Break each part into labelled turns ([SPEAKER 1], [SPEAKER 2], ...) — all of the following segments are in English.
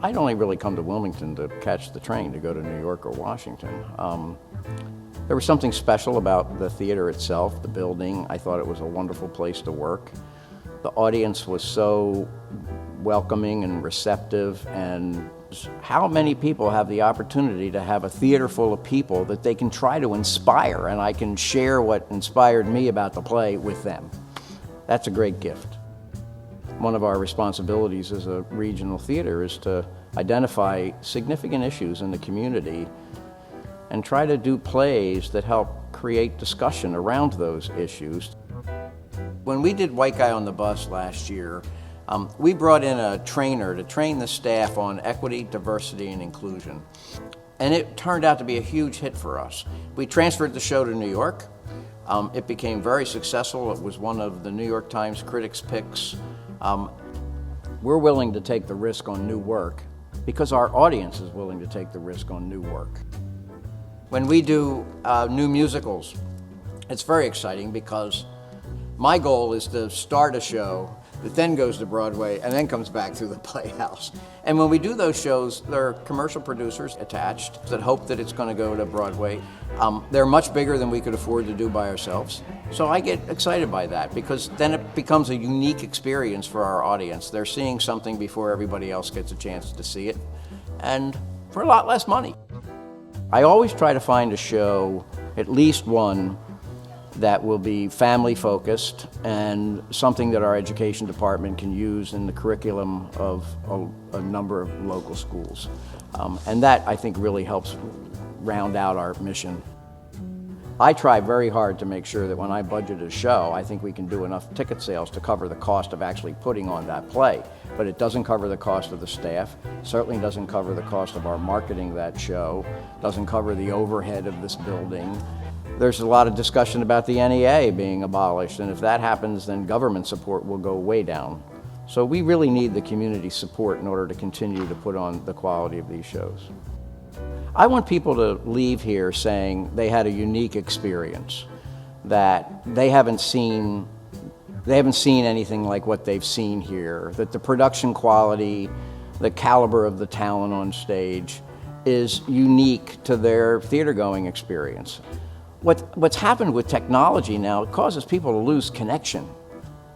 [SPEAKER 1] I'd only really come to Wilmington to catch the train to go to New York or Washington. There was something special about the theater itself, the building. I thought it was a wonderful place to work. The audience was so welcoming and receptive, and how many people have the opportunity to have a theater full of people that they can try to inspire, and I can share what inspired me about the play with them. That's a great gift. One of our responsibilities as a regional theater is to identify significant issues in the community and try to do plays that help create discussion around those issues. When we did White Guy on the Bus last year, we brought in a trainer to train the staff on equity, diversity, and inclusion. And it turned out to be a huge hit for us. We transferred the show to New York. It became very successful. It was one of the New York Times critics' picks. We're willing to take the risk on new work because our audience is willing to take the risk on new work. When we do new musicals, it's very exciting because my goal is to start a show that then goes to Broadway and then comes back through the Playhouse. And when we do those shows, there are commercial producers attached that hope that it's going to go to Broadway. They're much bigger than we could afford to do by ourselves. So I get excited by that because then it becomes a unique experience for our audience. They're seeing something before everybody else gets a chance to see it, and for a lot less money. I always try to find a show, at least one, that will be family focused and something that our education department can use in the curriculum of a number of local schools. And that, I think, really helps round out our mission. I try very hard to make sure that when I budget a show, I think we can do enough ticket sales to cover the cost of actually putting on that play. But it doesn't cover the cost of the staff, certainly doesn't cover the cost of our marketing that show, doesn't cover the overhead of this building. There's a lot of discussion about the NEA being abolished, and if that happens, then government support will go way down. So we really need the community support in order to continue to put on the quality of these shows. I want people to leave here saying they had a unique experience, that they haven't seen anything like what they've seen here, that the production quality, the caliber of the talent on stage is unique to their theater-going experience. What's happened with technology now, it causes people to lose connection.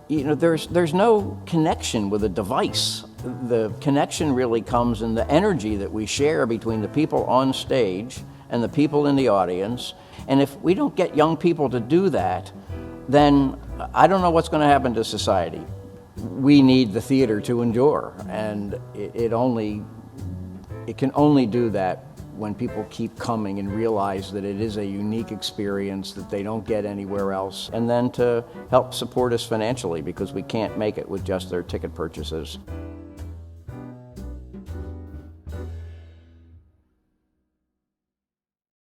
[SPEAKER 1] You know, there's no connection with a device. The connection really comes in the energy that we share between the people on stage and the people in the audience. And if we don't get young people to do that, then I don't know what's going to happen to society. We need the theater to endure, and it can only do that when people keep coming and realize that it is a unique experience that they don't get anywhere else, and then to help support us financially because we can't make it with just their ticket purchases.